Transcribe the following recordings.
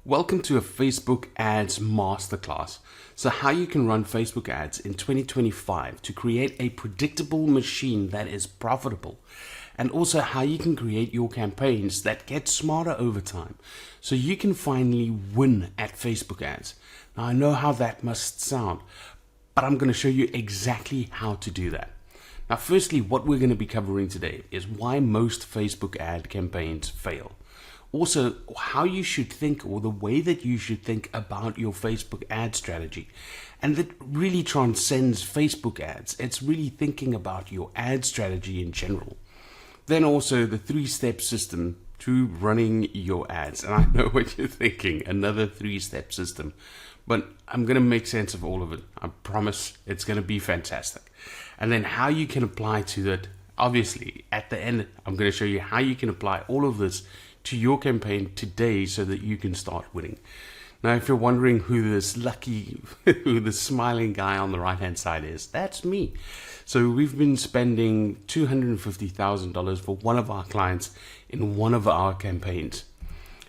Welcome to a Facebook Ads Masterclass. So how you can run Facebook ads in 2025 to create a predictable machine that is profitable, and also how you can create your campaigns that get smarter over time so you can finally win at Facebook ads. Now I know how that must sound, but I'm going to show you exactly how to do that. Now firstly, what we're going to be covering today is why most Facebook ad campaigns fail. Also, how you should think, or the way that you should think about your Facebook ad strategy. And that really transcends Facebook ads. It's really thinking about your ad strategy in general. Then also the 3-step system to running your ads. And I know what you're thinking, another 3-step system. But I'm going to make sense of all of it. I promise it's going to be fantastic. And then how you can apply to that. Obviously, at the end, I'm going to show you how you can apply all of this to your campaign today so that you can start winning. Now, if you're wondering who this who the smiling guy on the right hand side is, that's me. So we've been spending $250,000 for one of our clients in one of our campaigns.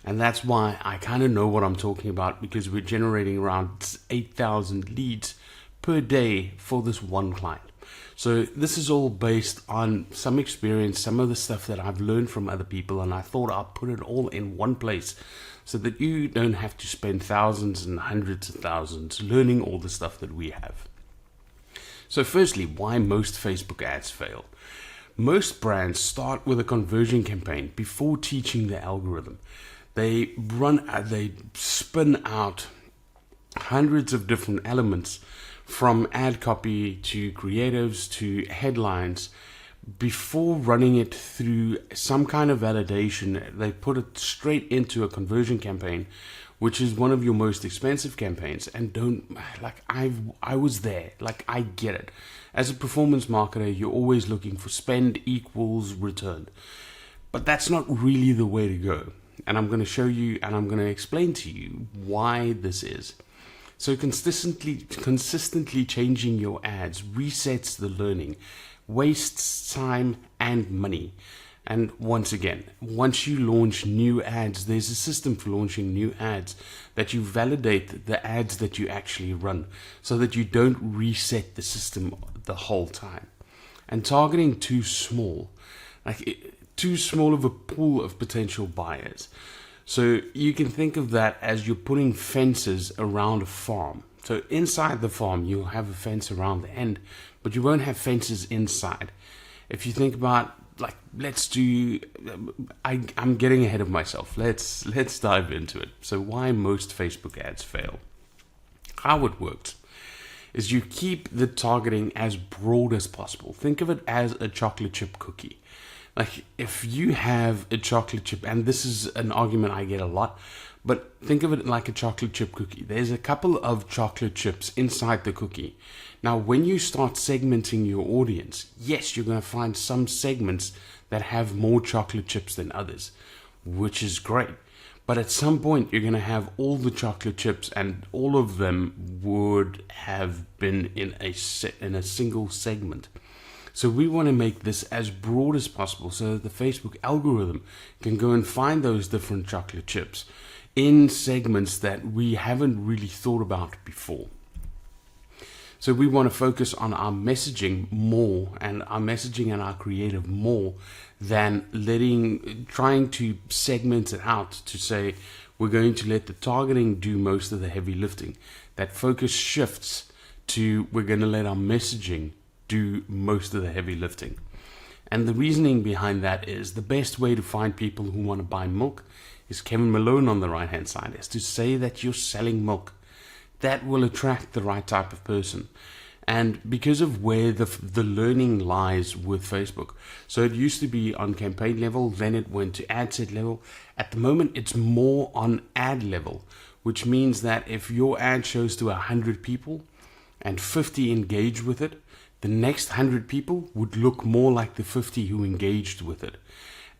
And that's why I kind of know what I'm talking about, because we're generating around 8,000 leads per day for this one client. So this is all based on some experience, some of the stuff that I've learned from other people, and I thought I'd put it all in one place so that you don't have to spend thousands and hundreds of thousands learning all the stuff that we have. So firstly, why most Facebook ads fail. Most brands start with a conversion campaign before teaching the algorithm. They spin out hundreds of different elements, from ad copy to creatives to headlines. Before running it through some kind of validation, they put it straight into a conversion campaign, which is one of your most expensive campaigns. And I was there, I get it. As a performance marketer, you're always looking for spend equals return, but that's not really the way to go. And I'm going to show you, and I'm going to explain to you why this is. So consistently changing your ads resets the learning, wastes time and money. And once again, once you launch new ads, there's a system for launching new ads that you validate the ads that you actually run so that you don't reset the system the whole time. And targeting too small of a pool of potential buyers. So you can think of that as you're putting fences around a farm. So inside the farm, you'll have a fence around the end, but you won't have fences inside. If you think about, I'm getting ahead of myself. Let's dive into it. So why most Facebook ads fail. How it works is you keep the targeting as broad as possible. Think of it as a chocolate chip cookie. If you have a chocolate chip, and this is an argument I get a lot, but think of it like a chocolate chip cookie. There's a couple of chocolate chips inside the cookie. Now, when you start segmenting your audience, yes, you're going to find some segments that have more chocolate chips than others, which is great. But at some point, you're going to have all the chocolate chips, and all of them would have been in a single segment. So we want to make this as broad as possible so that the Facebook algorithm can go and find those different chocolate chips in segments that we haven't really thought about before. So we want to focus on our messaging more, and our messaging and our creative more, than trying to segment it out to say we're going to let the targeting do most of the heavy lifting. That focus shifts to we're going to let our messaging do most of the heavy lifting. And the reasoning behind that is the best way to find people who want to buy milk is Kevin Malone on the right hand side, is to say that you're selling milk. That will attract the right type of person. And because of where the learning lies with Facebook, so it used to be on campaign level, then it went to ad set level. At the moment, it's more on ad level, which means that if your ad shows to 100 people and 50 engage with it, the next 100 people would look more like the 50 who engaged with it.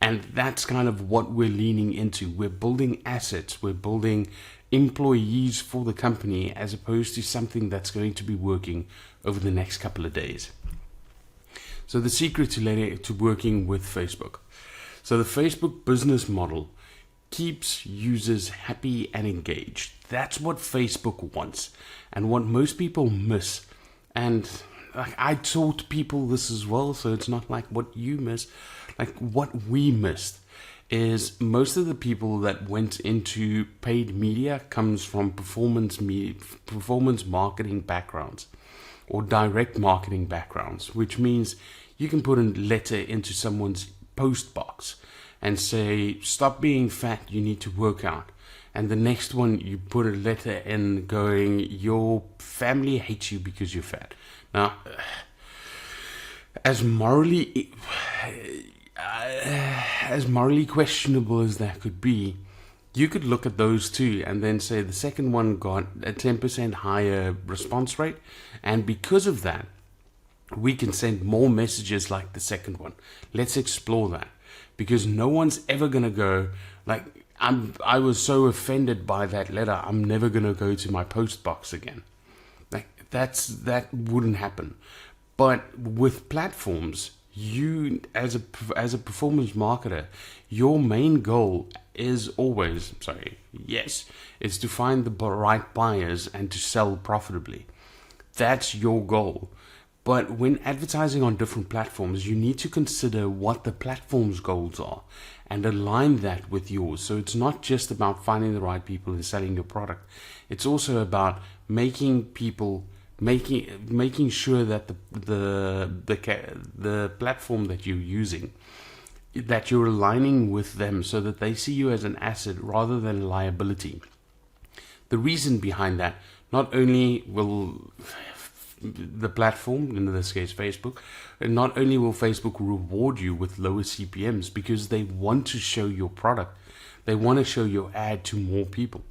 And that's kind of what we're leaning into. We're building assets. We're building employees for the company as opposed to something that's going to be working over the next couple of days. So the secret to working with Facebook. So the Facebook business model keeps users happy and engaged. That's what Facebook wants, and what most people miss. And like, I taught people this as well, so it's not like what you miss. Like, what we missed is most of the people that went into paid media comes from performance marketing backgrounds or direct marketing backgrounds, which means you can put a letter into someone's post box and say, stop being fat, you need to work out. And the next one, you put a letter in going, your family hates you because you're fat. Now, as morally questionable as that could be, you could look at those two and then say the second one got a 10% higher response rate, and because of that, we can send more messages like the second one. Let's explore that, because no one's ever gonna go like, I was so offended by that letter, I'm never gonna go to my post box again. Like, that wouldn't happen. But with platforms, you as a performance marketer, your main goal is always is to find the right buyers and to sell profitably. That's your goal. But when advertising on different platforms, you need to consider what the platform's goals are and align that with yours. So it's not just about finding the right people and selling your product. It's also about making sure that the platform that you're using, that you're aligning with them so that they see you as an asset rather than a liability. The reason behind that, not only will the platform, in this case Facebook, not only will Facebook reward you with lower CPMs because they want to show your product, they want to show your ad to more people,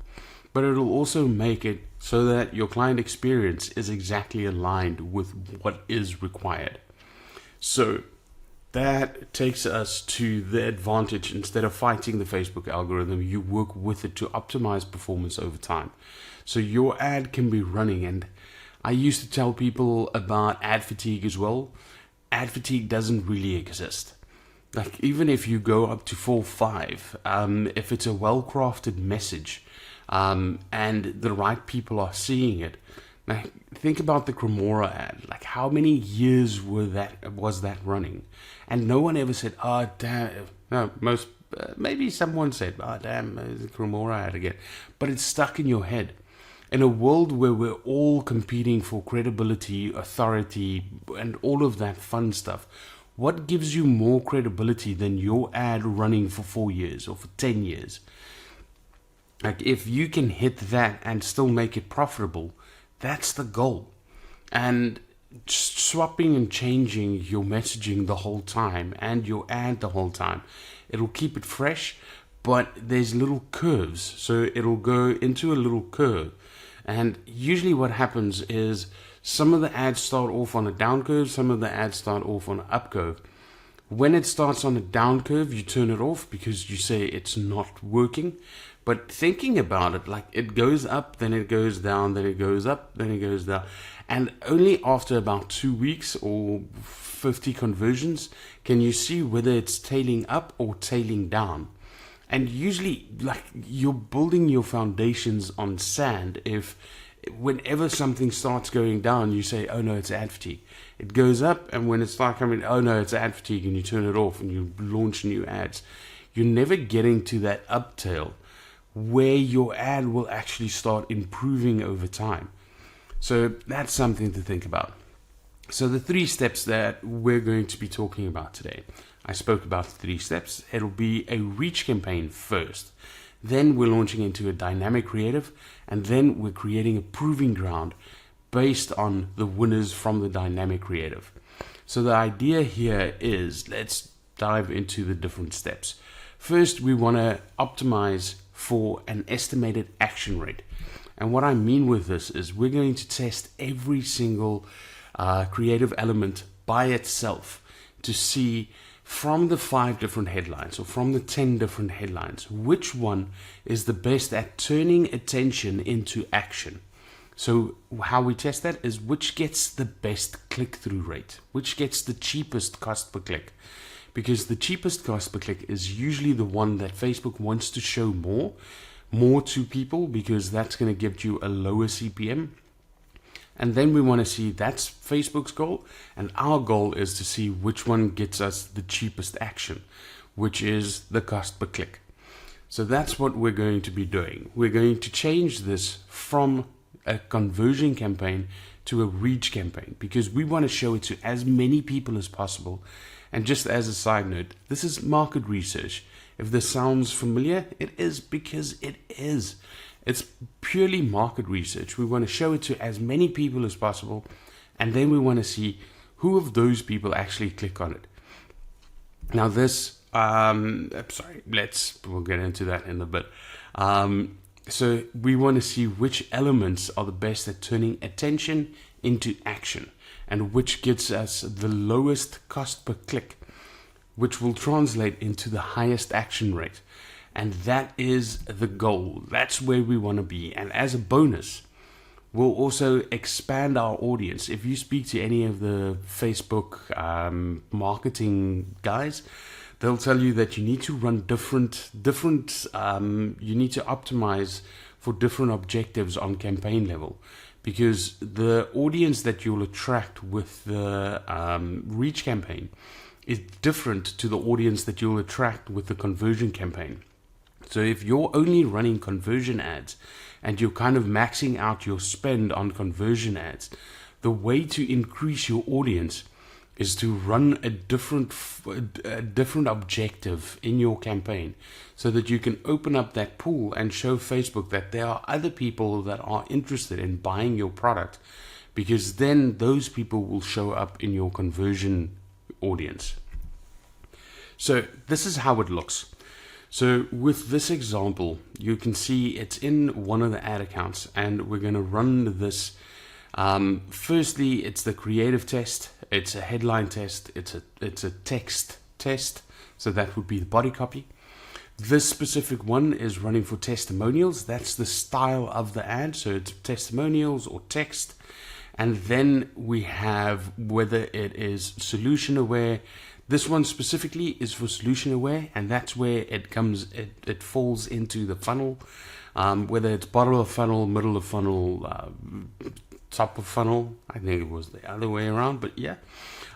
but it'll also make it so that your client experience is exactly aligned with what is required. So that takes us to the advantage. Instead of fighting the Facebook algorithm, you work with it to optimize performance over time. So your ad can be running, and I used to tell people about ad fatigue as well. Ad fatigue doesn't really exist. Like, even if you go up to 4-5, if it's a well-crafted message, and the right people are seeing it. Now, think about the Cremora ad. Like, how many years was that running? And no one ever said, "Oh, damn." No, maybe someone said, "Oh, damn, the Cremora ad again." But it's stuck in your head. In a world where we're all competing for credibility, authority, and all of that fun stuff, what gives you more credibility than your ad running for 4 years or for 10 years? Like, if you can hit that and still make it profitable, that's the goal. And swapping and changing your messaging the whole time and your ad the whole time, it'll keep it fresh, but there's little curves. So it'll go into a little curve. And usually what happens is some of the ads start off on a down curve, some of the ads start off on an up curve. When it starts on a down curve, you turn it off because you say it's not working. But thinking about it, like, it goes up, then it goes down, then it goes up, then it goes down. And only after about 2 weeks or 50 conversions can you see whether it's tailing up or tailing down. And usually, like, you're building your foundations on sand if whenever something starts going down, you say, "Oh no, it's ad fatigue." It goes up, and when it starts coming, "Oh no, it's ad fatigue," and you turn it off and you launch new ads. You're never getting to that uptail where your ad will actually start improving over time. So that's something to think about. So the 3 steps that we're going to be talking about today. I spoke about 3 steps. It'll be a reach campaign first. Then we're launching into a dynamic creative, and then we're creating a proving ground based on the winners from the dynamic creative. So the idea here is, let's dive into the different steps. First, we want to optimize for an estimated action rate. And what I mean with this is we're going to test every single creative element by itself to see from the 5 different headlines or from the 10 different headlines, which one is the best at turning attention into action. So how we test that is which gets the best click-through rate, which gets the cheapest cost per click. because the cheapest cost per click is usually the one that Facebook wants to show more to people, because that's going to give you a lower CPM. And then we want to see, that's Facebook's goal, and our goal is to see which one gets us the cheapest action, which is the cost per click. So that's what we're going to be doing. We're going to change this from a conversion campaign to a reach campaign, because we want to show it to as many people as possible. And just as a side note, this is market research. If this sounds familiar, it is, because it is. It's purely market research. We want to show it to as many people as possible, and then we want to see who of those people actually click on it. Now this, we'll get into that in a bit. So we want to see which elements are the best at turning attention into action, and which gets us the lowest cost per click, which will translate into the highest action rate. And that is the goal. That's where we want to be. And as a bonus, we'll also expand our audience. If you speak to any of the Facebook marketing guys, they'll tell you that you need to run different. You need to optimize for different objectives on campaign level, because the audience that you'll attract with the reach campaign is different to the audience that you'll attract with the conversion campaign. So if you're only running conversion ads and you're kind of maxing out your spend on conversion ads, the way to increase your audience is to run a different objective in your campaign, so that you can open up that pool and show Facebook that there are other people that are interested in buying your product, because then those people will show up in your conversion audience. So this is how it looks. So with this example, you can see it's in one of the ad accounts, and we're going to run this. Firstly, it's the creative test. It's a headline test. It's a text test. So that would be the body copy. This specific one is running for testimonials. That's the style of the ad. So it's testimonials or text. And then we have whether it is solution aware. This one specifically is for solution aware, and that's where it falls into the funnel, whether it's bottom of funnel, middle of funnel, top of funnel. I think it was the other way around, but yeah.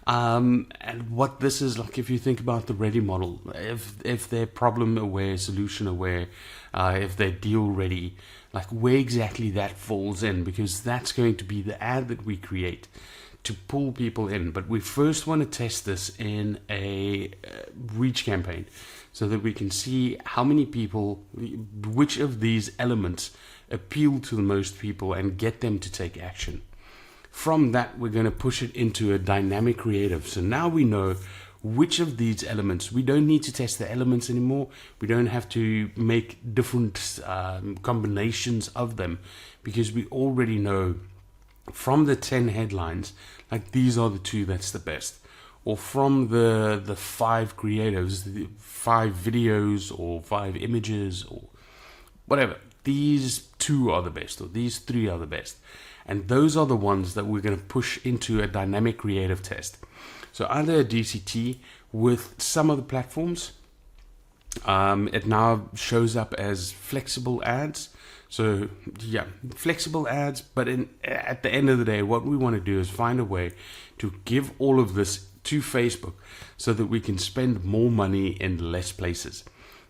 And what this is like, if you think about the ready model, if they're problem aware, solution aware, if they're deal ready, like where exactly that falls in, because that's going to be the ad that we create to pull people in. But we first want to test this in a reach campaign, so that we can see how many people, which of these elements appeal to the most people and get them to take action. From that, we're going to push it into a dynamic creative. So now we know which of these elements. We don't need to test the elements anymore. We don't have to make different combinations of them, because we already know from the 10 headlines, like these are the two that's the best. Or from the 5 creatives, the 5 videos or 5 images or whatever, these 2 are the best, or these 3 are the best. And those are the ones that we're going to push into a dynamic creative test. So either a DCT, with some of the platforms, it now shows up as flexible ads. So yeah, flexible ads, but at the end of the day, what we want to do is find a way to give all of this to Facebook, so that we can spend more money in less places.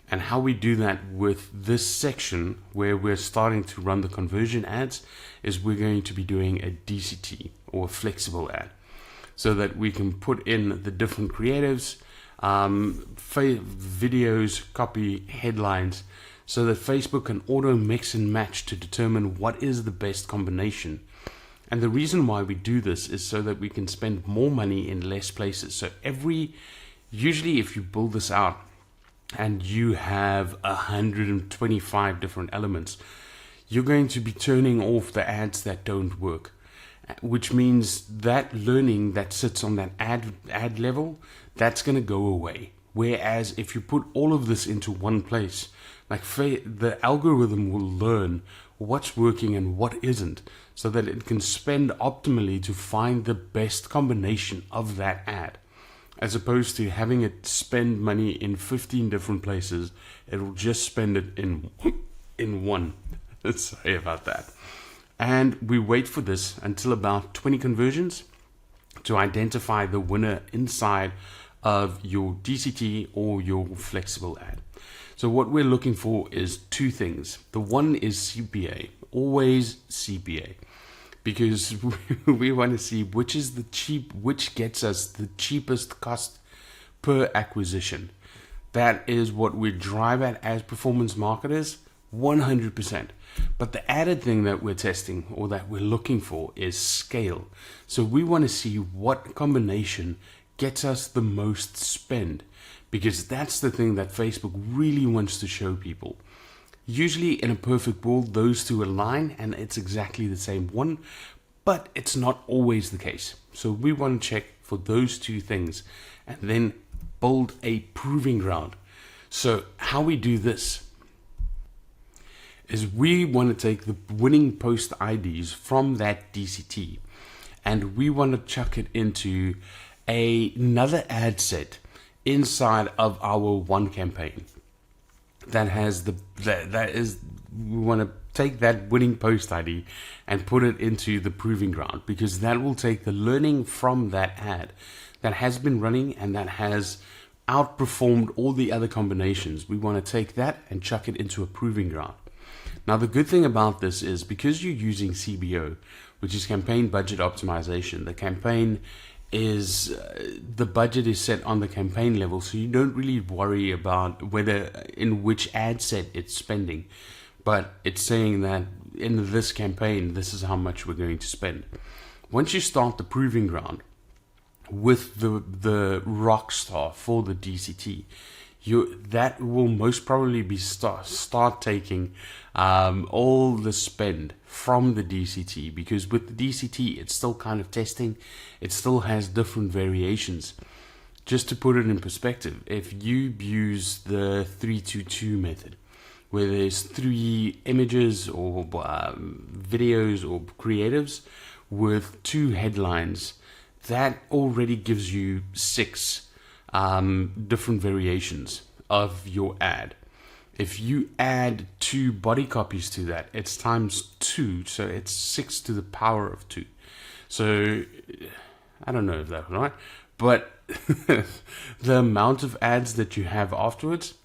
And how we do that with this section where we're starting to run the conversion ads is we're going to be doing a DCT, or a flexible ad, so that we can put in the different creatives, videos, copy, headlines, so that Facebook can auto mix and match to determine what is the best combination. And the reason why we do this is so that we can spend more money in less places. So usually if you build this out and you have 125 different elements, you're going to be turning off the ads that don't work, which means that learning that sits on that ad level, that's going to go away. Whereas if you put all of this into one place, like the algorithm will learn what's working and what isn't, so that it can spend optimally to find the best combination of that ad. as opposed to having it spend money in 15 different places. It'll just spend it in one. Sorry about that. And we wait for this until about 20 conversions to identify the winner inside of your DCT or your flexible ad. So what we're looking for is two things. The one is CPA, always CPA, because we want to see which gets us the cheapest cost per acquisition. That is what we drive at as performance marketers, 100%. But the added thing that we're testing or that we're looking for is scale. So we want to see what combination gets us the most spend, because that's the thing that Facebook really wants to show people. Usually in a perfect world, those two align and it's exactly the same one, but it's not always the case. So we want to check for those two things and then build a proving ground. So how we do this is we want to take the winning post IDs from that DCT and we want to chuck it into another ad set inside of our one campaign that has we want to take that winning post ID and put it into the proving ground, because that will take the learning from that ad that has been running and that has outperformed all the other combinations. We want to take that and chuck it into a proving ground. Now, the good thing about this is because you're using CBO, which is campaign budget optimization, the budget is set on the campaign level, so you don't really worry about whether in which ad set it's spending, but it's saying that in this campaign, this is how much we're going to spend. Once you start the proving ground with the rock star for the DCT, that will most probably be start taking all the spend from the DCT, because with the DCT it's still kind of testing, it still has different variations. Just to put it in perspective, if you use the 322 method, where there's 3 images or videos or creatives with 2 headlines, that already gives you 6 different variations of your ad. If you add 2 body copies to that, it's times 2, so it's 6 to the power of 2. So I don't know if that's right, but the amount of ads that you have afterwards,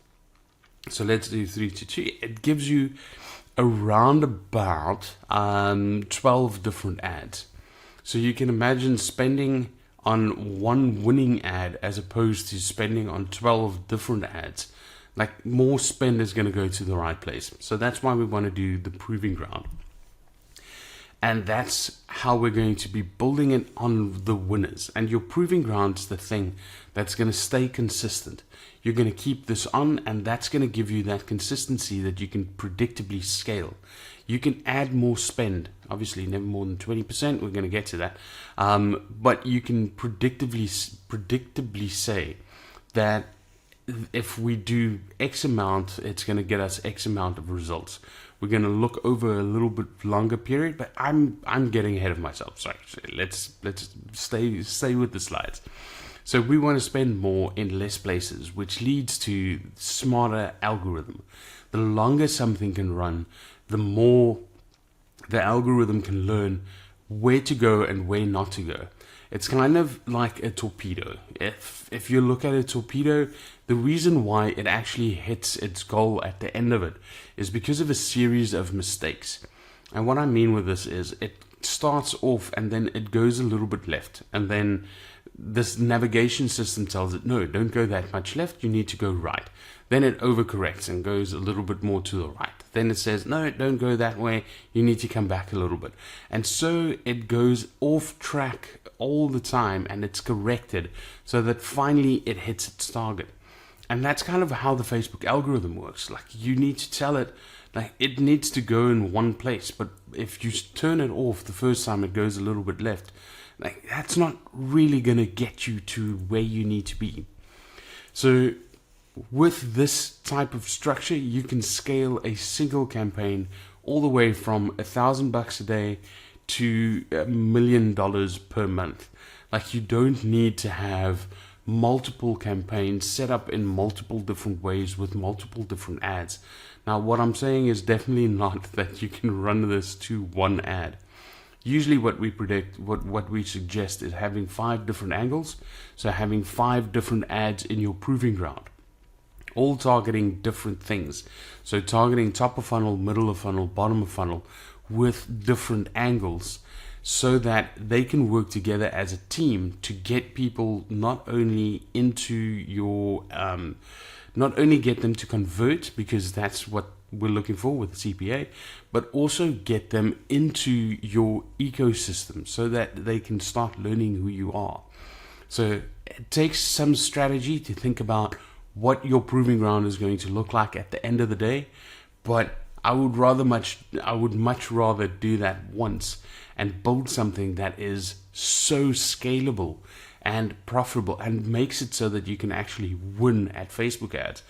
so let's do 3 to 2, it gives you around about 12 different ads. So you can imagine spending on one winning ad as opposed to spending on 12 different ads. Like, more spend is going to go to the right place. So that's why we want to do the proving ground. And that's how we're going to be building it on the winners. And your proving ground is the thing that's going to stay consistent. You're going to keep this on, and that's going to give you that consistency that you can predictably scale. You can add more spend, obviously never more than 20%. We're going to get to that. But you can predictably say that if we do X amount, it's going to get us X amount of results. We're going to look over a little bit longer period, but I'm getting ahead of myself. Sorry, let's stay with the slides. So we want to spend more in less places, which leads to smarter algorithm. The longer something can run, the more the algorithm can learn where to go and where not to go. It's kind of like a torpedo. If you look at a torpedo, the reason why it actually hits its goal at the end of it is because of a series of mistakes. And what I mean with this is it starts off and then it goes a little bit left, and then this navigation system tells it, no, don't go that much left, you need to go right. Then it overcorrects and goes a little bit more to the right. Then it says, no, don't go that way, you need to come back a little bit. And so it goes off track all the time, and it's corrected so that finally it hits its target. And that's kind of how the Facebook algorithm works. Like, you need to tell it, like, it needs to go in one place, but if you turn it off the first time it goes a little bit left, like, that's not really going to get you to where you need to be. So with this type of structure, you can scale a single campaign all the way from $1,000 a day to $1 million per month. Like, you don't need to have multiple campaigns set up in multiple different ways with multiple different ads. Now, what I'm saying is definitely not that you can run this to one ad. Usually what we suggest is having 5 different angles. So having 5 different ads in your proving ground, all targeting different things. So targeting top of funnel, middle of funnel, bottom of funnel with different angles, so that they can work together as a team to get people not only into your, not only get them to convert, because that's what we're looking for with CPA, but also get them into your ecosystem so that they can start learning who you are. So it takes some strategy to think about what your proving ground is going to look like at the end of the day, but I would much rather do that once and build something that is so scalable and profitable and makes it so that you can actually win at Facebook ads,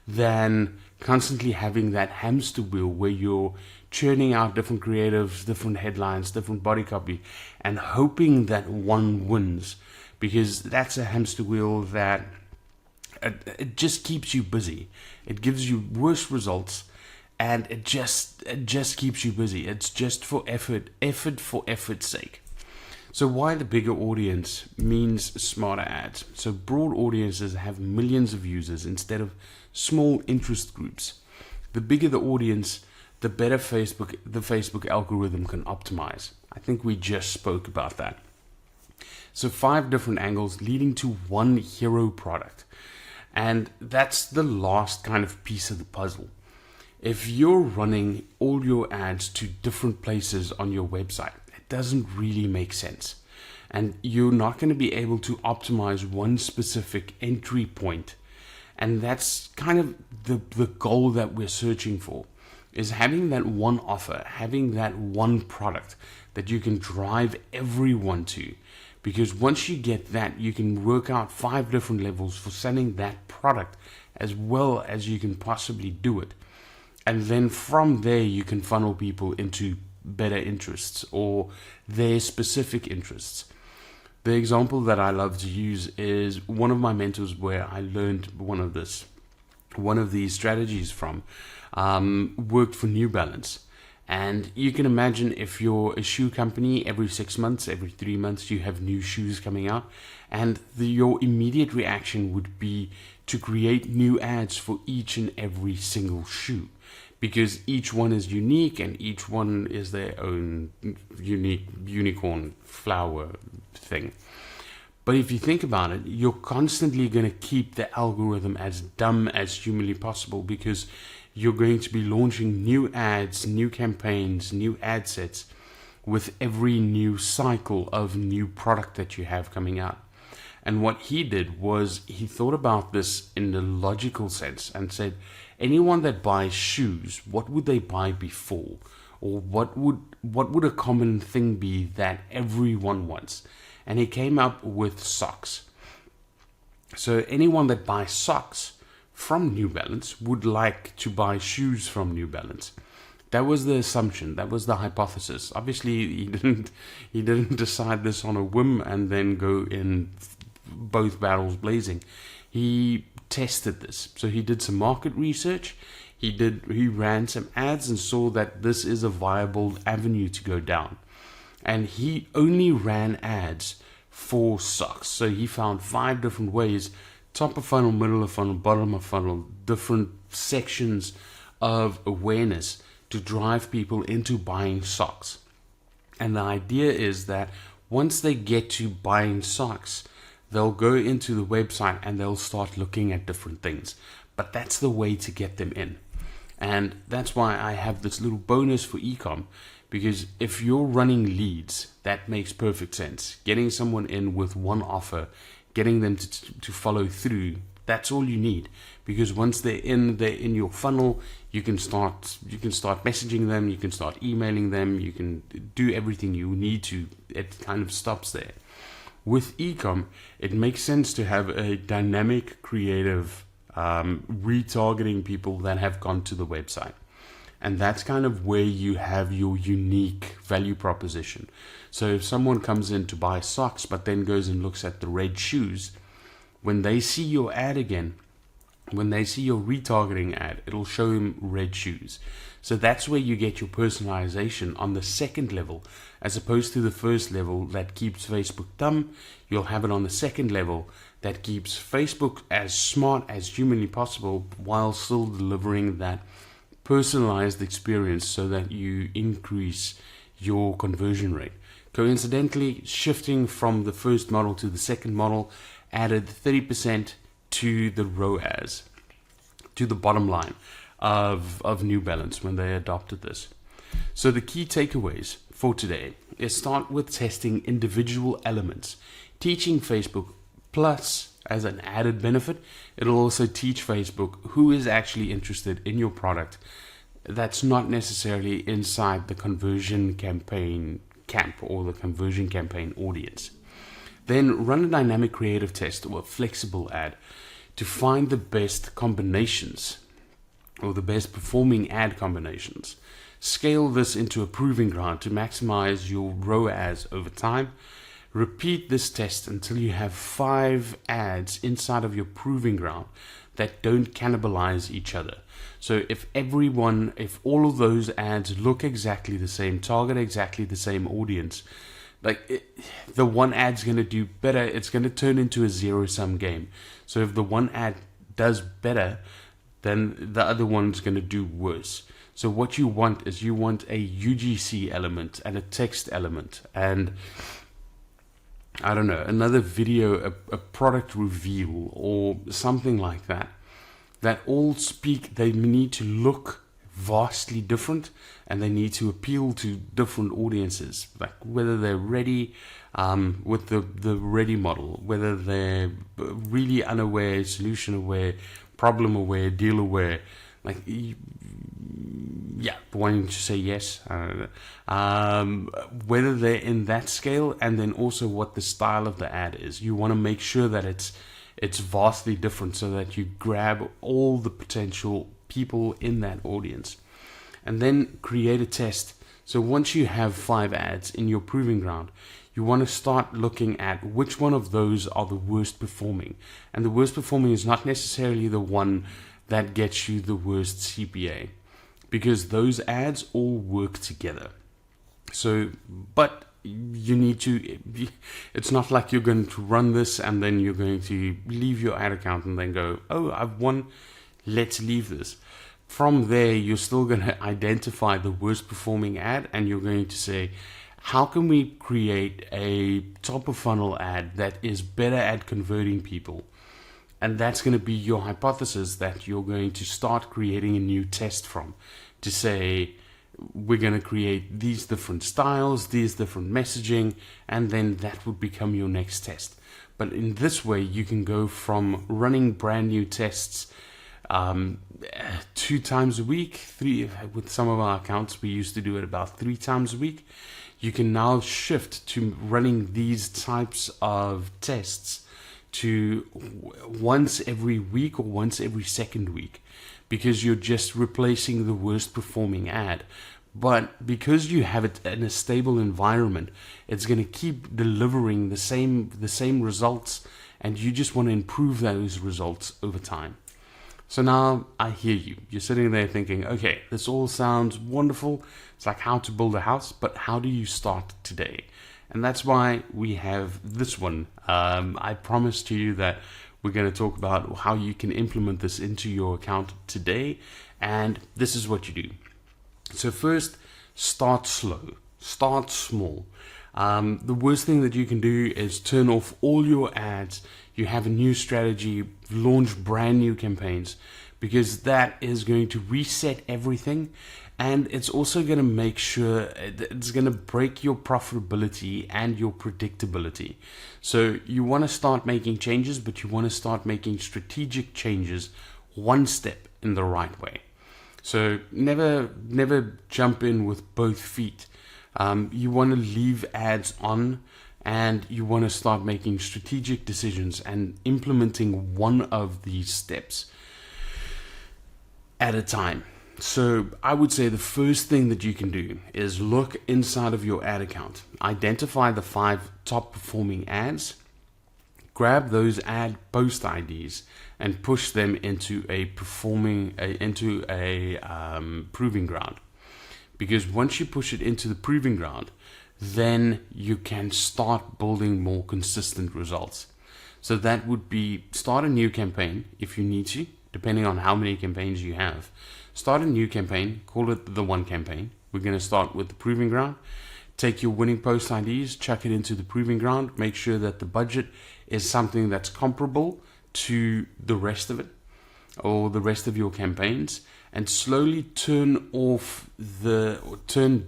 than constantly having that hamster wheel where you're churning out different creatives, different headlines, different body copy, and hoping that one wins, because that's a hamster wheel that it just keeps you busy. It gives you worse results, and it just keeps you busy. It's just for effort for effort's sake. So why the bigger audience means smarter ads. So broad audiences have millions of users instead of small interest groups. The bigger the audience, the better the Facebook algorithm can optimize. I think we just spoke about that. So 5 different angles leading to one hero product. And that's the last kind of piece of the puzzle. If you're running all your ads to different places on your website, it doesn't really make sense. And you're not going to be able to optimize one specific entry point. And that's kind of the goal that we're searching for, is having that one offer, having that one product that you can drive everyone to. Because once you get that, you can work out 5 different levels for selling that product as well as you can possibly do it. And then from there, you can funnel people into better interests or their specific interests. The example that I love to use is one of my mentors where I learned one of these strategies from, worked for New Balance. And you can imagine if you're a shoe company, every 6 months, every 3 months, you have new shoes coming out. And your immediate reaction would be to create new ads for each and every single shoe, because each one is unique and each one is their own unique unicorn flower thing. But if you think about it, you're constantly going to keep the algorithm as dumb as humanly possible, because you're going to be launching new ads, new campaigns, new ad sets with every new cycle of new product that you have coming out. And what he did was he thought about this in the logical sense and said, anyone that buys shoes, what would they buy before? Or what would a common thing be that everyone wants? And he came up with socks. So anyone that buys socks from New Balance would like to buy shoes from New Balance. That was the assumption. That was the hypothesis. Obviously, he didn't decide this on a whim and then go in both barrels blazing. He tested this. So he did some market research. He ran some ads and saw that this is a viable avenue to go down. And he only ran ads for socks. So he found 5 different ways: top of funnel, middle of funnel, bottom of funnel, different sections of awareness to drive people into buying socks. And the idea is that once they get to buying socks, they'll go into the website and they'll start looking at different things. But that's the way to get them in. And that's why I have this little bonus for ecom, because if you're running leads, that makes perfect sense. Getting someone in with one offer, getting them to follow through, that's all you need. Because once they're in your funnel, you can start messaging them, you can start emailing them, you can do everything you need to. It kind of stops there. With ecom, it makes sense to have a dynamic, creative retargeting people that have gone to the website. And that's kind of where you have your unique value proposition. So if someone comes in to buy socks, but then goes and looks at the red shoes, when they see your ad again, when they see your retargeting ad, it'll show them red shoes. So that's where you get your personalization on the second level, as opposed to the first level that keeps Facebook dumb. You'll have it on the second level that keeps Facebook as smart as humanly possible while still delivering that personalized experience so that you increase your conversion rate. Coincidentally, shifting from the first model to the second model added 30% to the ROAS, to the bottom line of New Balance when they adopted this. So the key takeaways for today is start with testing individual elements, teaching Facebook, plus as an added benefit, it'll also teach Facebook who is actually interested in your product that's not necessarily inside the conversion campaign camp or the conversion campaign audience. Then run a dynamic creative test or a flexible ad to find the best combinations or the best performing ad combinations. Scale this into a proving ground to maximize your ROAS over time. Repeat this test until you have 5 ads inside of your proving ground that don't cannibalize each other. So if all of those ads look exactly the same, target exactly the same audience, the one ad's going to do better, it's going to turn into a zero-sum game. So if the one ad does better, then the other one's going to do worse. So what you want is you want a UGC element and a text element and I don't know, another video, a product reveal or something like that, that all speak, they need to look vastly different and they need to appeal to different audiences, like whether they're ready with the ready model, whether they're really unaware, solution aware, problem aware, deal aware, like wanting to say yes, whether they're in that scale, and then also what the style of the ad is. You want to make sure that it's vastly different so that you grab all the potential people in that audience. And then create a test. So once you have 5 ads in your proving ground, you want to start looking at which one of those are the worst performing. And the worst performing is not necessarily the one that gets you the worst CPA, because those ads all work together. So, but you need to, it's not like you're going to run this and then you're going to leave your ad account and then go, oh, I've won, let's leave this. From there, you're still going to identify the worst performing ad and you're going to say, how can we create a top of funnel ad that is better at converting people? And that's going to be your hypothesis that you're going to start creating a new test from, to say, we're going to create these different styles, these different messaging, and then that would become your next test. But in this way, you can go from running brand new tests 2 times a week, 3, with some of our accounts, we used to do it about 3 times a week. You can now shift to running these types of tests to once every week or once every second week, because you're just replacing the worst performing ad. But because you have it in a stable environment, it's going to keep delivering the same results, and you just want to improve those results over time. So now I hear you. You're sitting there thinking, okay, this all sounds wonderful. It's like how to build a house, but how do you start today? And that's why we have this one. I promised you that we're going to talk about how you can implement this into your account today. And this is what you do. So first, start slow, start small. The worst thing that you can do is turn off all your ads. You have a new strategy, launch brand new campaigns, because that is going to reset everything. And it's also going to make sure it's going to break your profitability and your predictability. So you want to start making changes, but you want to start making strategic changes one step in the right way. So never jump in with both feet. You want to leave ads on, and you want to start making strategic decisions and implementing one of these steps at a time. So I would say the first thing that you can do is look inside of your ad account, identify the 5 top performing ads, grab those ad post IDs and push them into a proving ground. Because once you push it into the proving ground, then you can start building more consistent results. So that would be start a new campaign if you need to, depending on how many campaigns you have. Start a new campaign, call it the one campaign. We're going to start with the proving ground. Take your winning post IDs, chuck it into the proving ground, make sure that the budget is something that's comparable to the rest of it or the rest of your campaigns, and slowly turn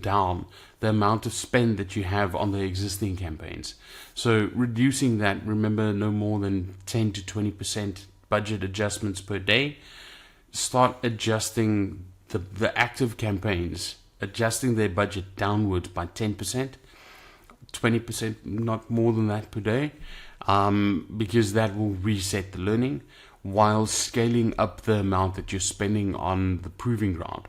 down the amount of spend that you have on the existing campaigns. So reducing that, remember, no more than 10 to 20% budget adjustments per day. Start adjusting the active campaigns, adjusting their budget downwards by 10%, 20%, not more than that per day, because that will reset the learning while scaling up the amount that you're spending on the proving ground.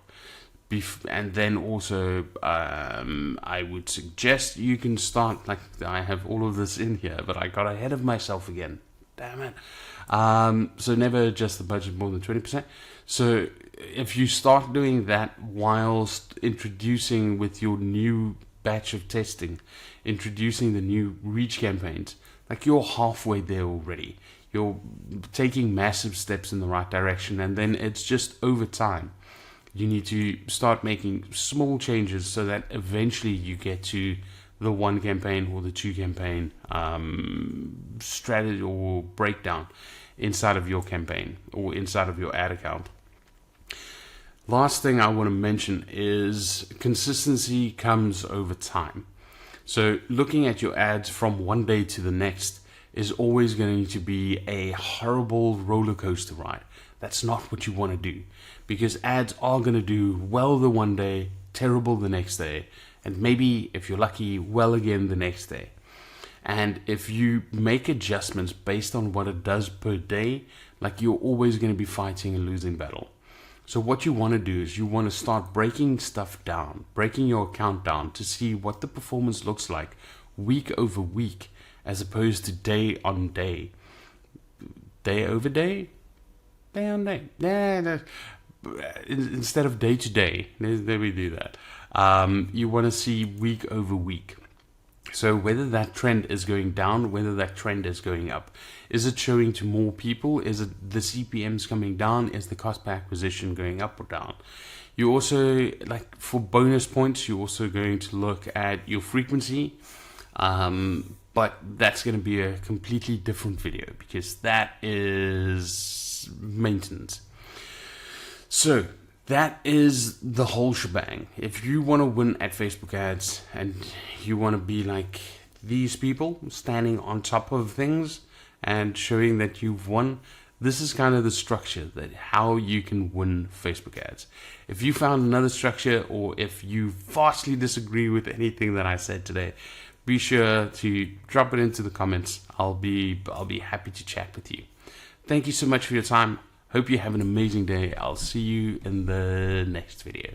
And then also, I would suggest you can start, like I have all of this in here, but I got ahead of myself again. Damn it. So never adjust the budget more than 20%. So if you start doing that whilst introducing with your new batch of testing, introducing the new reach campaigns, like you're halfway there already. You're taking massive steps in the right direction, and then it's just over time. You need to start making small changes so that eventually you get to the one campaign or the two campaign strategy or breakdown inside of your campaign or inside of your ad account. Last thing I want to mention is consistency comes over time. So looking at your ads from one day to the next is always going to be a horrible roller coaster ride. That's not what you want to do, because ads are going to do well the one day, terrible the next day, and maybe, if you're lucky, well again the next day. And if you make adjustments based on what it does per day, like, you're always going to be fighting a losing battle. So what you want to do is you want to start breaking stuff down, breaking your account down to see what the performance looks like week over week, as opposed to day on day. Day over day? Day on day. Instead of day to day, there we do that. You want to see week over week. So whether that trend is going down, whether that trend is going up. Is it showing to more people? Is it the CPMs coming down? Is the cost per acquisition going up or down? You also, like for bonus points, you're also going to look at your frequency. But that's going to be a completely different video, because that is maintenance. So that is the whole shebang. If you want to win at Facebook ads and you want to be like these people standing on top of things and showing that you've won, this is kind of the structure, that how you can win Facebook ads. If you found another structure, or if you vastly disagree with anything that I said today, be sure to drop it into the comments. I'll be happy to chat with you. Thank you so much for your time. Hope you have an amazing day. I'll see you in the next video.